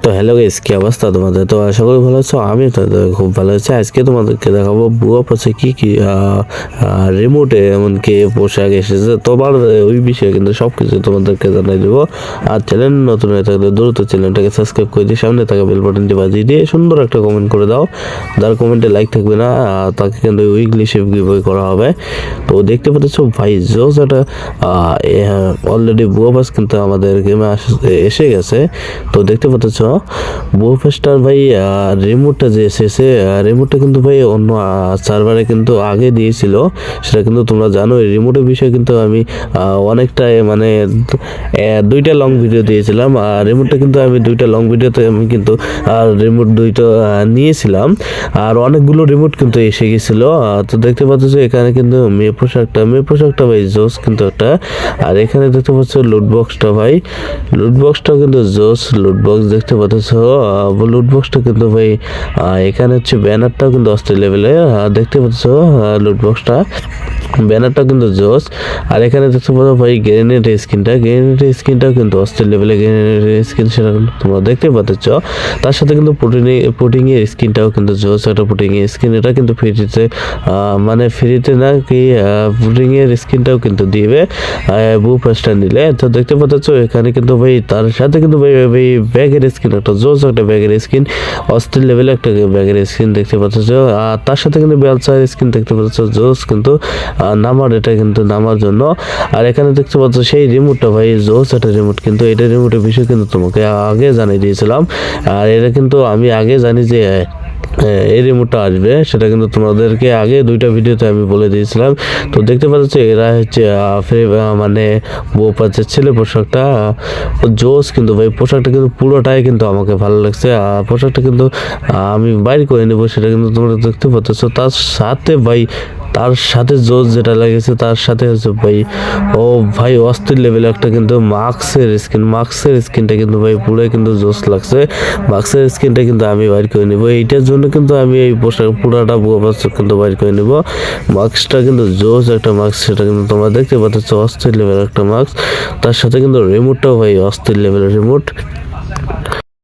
তো hello guys, কি অবস্থা তোমাদের? তো আশা করি ভালো আছো। আমি তো খুব ভালো আছি। আজকে তোমাদেরকে দেখাবো বুয়া পাশে কি কি রিমোটে এমনকি পোশাক এসেছে, তোমার ওই বিষয়ে কিন্তু সবকিছু তোমাদেরকে জানাই দেবো। আর চ্যানেল নতুন হয়ে থাকলে দ্রুত চ্যানেলটাকে সাবস্ক্রাইব করে দিয়ে সামনে থাকা বেল বাটনটি বাজিয়ে দিয়ে সুন্দর একটা কমেন্ট করে দাও। যার কমেন্টে লাইক থাকবে না তাকে কিন্তু উইকলি শেপ গিভওয়ে করা হবে। তো দেখতে পাচ্ছ ভাই, জোস একটা অলরেডি বুয়া পাস কিন্তু আমাদের গেমে এসে গেছে। তো দেখতে পাচ্ছ বুফেস্টার ভাই রিমোটটা যে এসেছে, রিমোটটা কিন্তু ভাই অন্য সার্ভারে কিন্তু আগে দিয়েছিল, সেটা কিন্তু তোমরা জানো। এই রিমোটের বিষয়ে কিন্তু আমি অনেকটাই মানে দুইটা লং ভিডিও দিয়েছিলাম। আর রিমোটটা কিন্তু আমি দুইটা লং ভিডিওতে আমি কিন্তু রিমোট দুইটা নিয়েছিলাম। আর অনেকগুলো রিমোট কিন্তু এসে গেছিল। তো দেখতে পাচ্ছ এখানে কিন্তু মেয়ে পোশাকটা ভাই জোস কিন্তু একটা। আর এখানে দেখতে পাচ্ছ লুট বক্সটা ভাই, লুট বক্সটা কিন্তু জোস লুট বক্স দেখতে পাচ্ছ। লুট বক্সটা কিন্তু ভাই এখানে হচ্ছে ব্যানারটাও কিন্তু অস্থির লেভেলে দেখতে পাচ্ছ। লুট বক্সটা ব্যানারটা কিন্তু জোস। আর এখানে দেখতে পাচ্ছ ভাই গ্রেনেড স্কিনটাও কিন্তু অস্থির লেভেলে গ্রেনেড স্কিন, সেটা তোমরা দেখতে পাচ্ছ। তার সাথে কিন্তু পুটিংয়ের স্কিনটাও কিন্তু জোস একটা পুটিংয়ের স্কিন। এটা কিন্তু ফ্রিতে মানে ফ্রিতে না কি পুটিংয়ের স্কিনটাও কিন্তু দিবে বু ফার্স্টটা নিলে। তো দেখতে পাচ্ছ এখানে কিন্তু ভাই তার সাথে কিন্তু ভাই ব্যাগের স্কিন একটা জোস একটা ব্যাগের স্কিন, অস্থির লেভেলে একটা ব্যাগের স্কিন দেখতে পাচ্ছ। আর তার সাথে কিন্তু বেলসার স্কিন দেখতে পাচ্ছ জোস কিন্তু নামার, এটা কিন্তু নামার জন্য। আর এখানে দেখতে পাচ্ছ সেই রিমোটটা ভাই জোস একটা রিমোট, কিন্তু এটা রিমোটের বিষয় কিন্তু তোমাকে আগে জানিয়ে দিয়েছিলাম। আর এটা কিন্তু আমি আগে জানি যে এই রিমোটটা আসবে, সেটা কিন্তু তোমাদেরকে আগে দুইটা ভিডিওতে আমি বলে দিয়েছিলাম। তো দেখতে পাচ্ছ এরা হচ্ছে মানে বউ পাচ্ছে ছেলে পোশাকটা জোস কিন্তু ভাই, পোশাকটা কিন্তু পুরোটাই কিন্তু আমাকে ভালো লাগছে। আর পোশাকটা কিন্তু আমি বাইর করে নেবো, সেটা কিন্তু তোমরা দেখতে পাচ্ছ। তার সাথে ভাই তার সাথে জোস যেটা লেগেছে তার সাথে হচ্ছে ভাই ও ভাই অস্থির লেভেলে একটা কিন্তু মাস্কের স্কিনটা কিন্তু ভাই পুরোই কিন্তু জোস লাগছে। মাস্কের স্কিনটা কিন্তু আমি বাইর করে নিব, এইটার জন্য কিন্তু আমি এই পোশাক পুরাটা কিন্তু বাইর করে নিব। মাস্কটা কিন্তু জোস একটা মাস্ক, সেটা কিন্তু তোমরা দেখতে পাচ্ছ অস্থির লেভেলের একটা মাস্ক। তার সাথে কিন্তু রিমোটটাও ভাই অস্থির লেভেলের রিমোট।